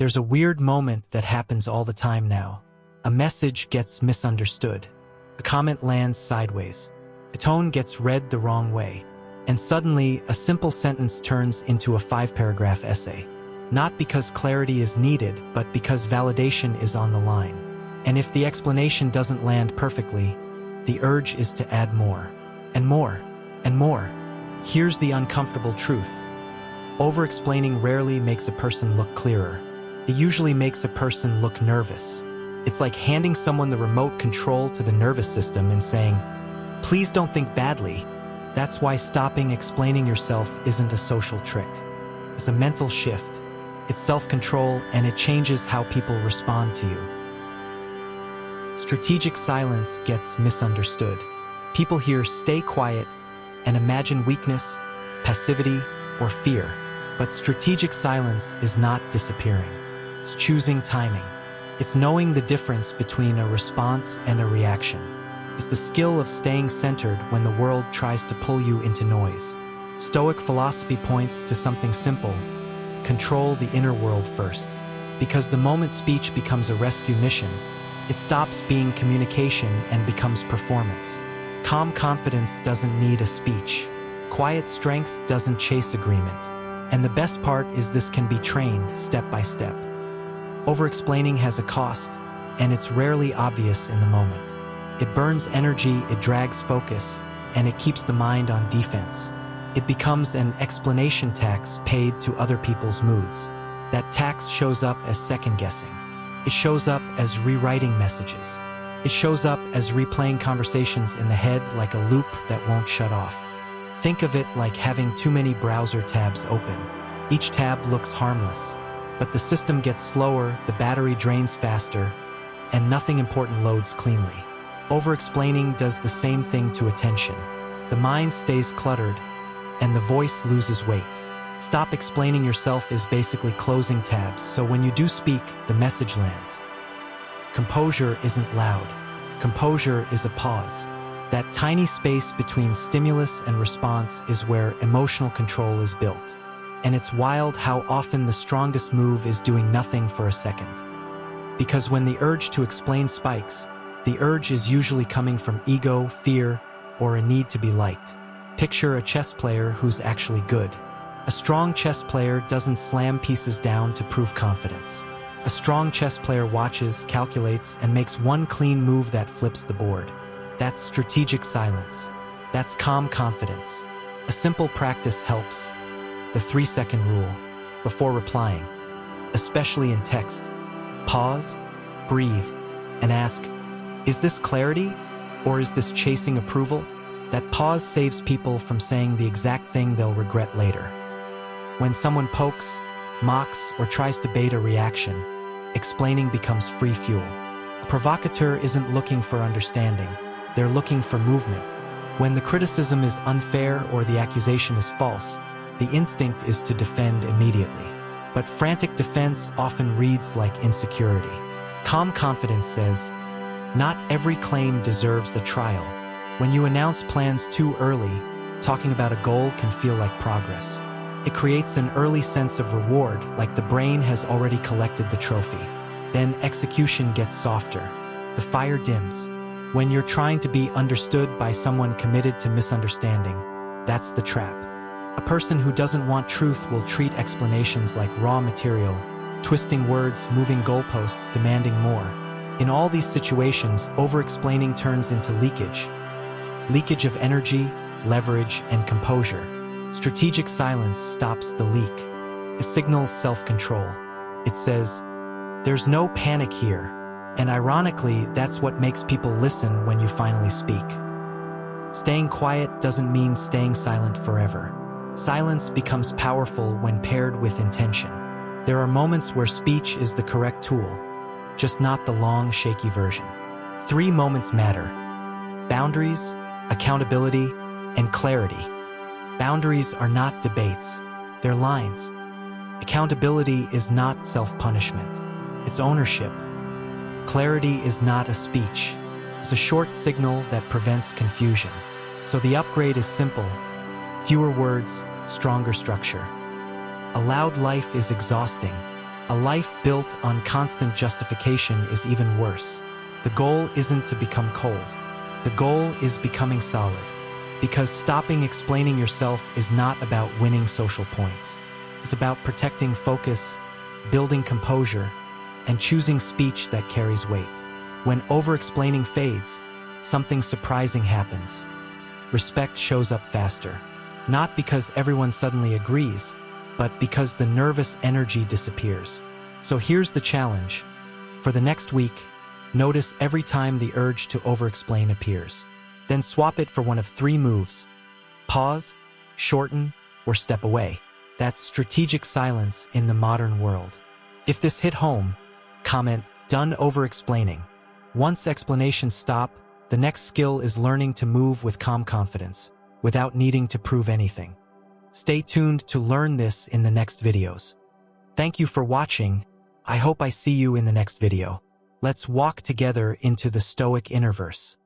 There's a weird moment that happens all the time now. A message gets misunderstood. A comment lands sideways. A tone gets read the wrong way. And suddenly, a simple sentence turns into a 5-paragraph essay. Not because clarity is needed, but because validation is on the line. And if the explanation doesn't land perfectly, the urge is to add more, and more, and more. Here's the uncomfortable truth. Over-explaining rarely makes a person look clearer. It usually makes a person look nervous. It's like handing someone the remote control to the nervous system and saying, "Please don't think badly." That's why stopping explaining yourself isn't a social trick. It's a mental shift. It's self-control, and it changes how people respond to you. Strategic silence gets misunderstood. People hear "stay quiet" and imagine weakness, passivity, or fear. But strategic silence is not disappearing. It's choosing timing. It's knowing the difference between a response and a reaction. It's the skill of staying centered when the world tries to pull you into noise. Stoic philosophy points to something simple: control the inner world first. Because the moment speech becomes a rescue mission, it stops being communication and becomes performance. Calm confidence doesn't need a speech. Quiet strength doesn't chase agreement. And the best part is this can be trained step by step. Over-explaining has a cost, and it's rarely obvious in the moment. It burns energy, it drags focus, and it keeps the mind on defense. It becomes an explanation tax paid to other people's moods. That tax shows up as second-guessing. It shows up as rewriting messages. It shows up as replaying conversations in the head like a loop that won't shut off. Think of it like having too many browser tabs open. Each tab looks harmless, but the system gets slower, the battery drains faster, and nothing important loads cleanly. Over-explaining does the same thing to attention. The mind stays cluttered, and the voice loses weight. Stop explaining yourself is basically closing tabs, so when you do speak, the message lands. Composure isn't loud. Composure is a pause. That tiny space between stimulus and response is where emotional control is built. And it's wild how often the strongest move is doing nothing for a second. Because when the urge to explain spikes, the urge is usually coming from ego, fear, or a need to be liked. Picture a chess player who's actually good. A strong chess player doesn't slam pieces down to prove confidence. A strong chess player watches, calculates, and makes one clean move that flips the board. That's strategic silence. That's calm confidence. A simple practice helps. The 3-second rule. Before replying, especially in text, pause, breathe, and ask, is this clarity, or is this chasing approval? That pause saves people from saying the exact thing they'll regret later. When someone pokes, mocks, or tries to bait a reaction, explaining becomes free fuel. A provocateur isn't looking for understanding. They're looking for movement. When the criticism is unfair or the accusation is false, the instinct is to defend immediately. But frantic defense often reads like insecurity. Calm confidence says, not every claim deserves a trial. When you announce plans too early, talking about a goal can feel like progress. It creates an early sense of reward, like the brain has already collected the trophy. Then execution gets softer. The fire dims. When you're trying to be understood by someone committed to misunderstanding, that's the trap. A person who doesn't want truth will treat explanations like raw material, twisting words, moving goalposts, demanding more. In all these situations, over-explaining turns into leakage. Leakage of energy, leverage, and composure. Strategic silence stops the leak. It signals self-control. It says, there's no panic here. And ironically, that's what makes people listen when you finally speak. Staying quiet doesn't mean staying silent forever. Silence becomes powerful when paired with intention. There are moments where speech is the correct tool, just not the long, shaky version. 3 moments matter: boundaries, accountability, and clarity. Boundaries are not debates, they're lines. Accountability is not self-punishment, it's ownership. Clarity is not a speech, it's a short signal that prevents confusion. So the upgrade is simple: fewer words, stronger structure. A loud life is exhausting. A life built on constant justification is even worse. The goal isn't to become cold. The goal is becoming solid. Because stopping explaining yourself is not about winning social points. It's about protecting focus, building composure, and choosing speech that carries weight. When over-explaining fades, something surprising happens. Respect shows up faster. Not because everyone suddenly agrees, but because the nervous energy disappears. So here's the challenge. For the next week, notice every time the urge to over-explain appears. Then swap it for one of 3 moves. Pause, shorten, or step away. That's strategic silence in the modern world. If this hit home, comment, "Done over-explaining." Once explanations stop, the next skill is learning to move with calm confidence, without needing to prove anything. Stay tuned to learn this in the next videos. Thank you for watching. I hope I see you in the next video. Let's walk together into the Stoic Innerverse.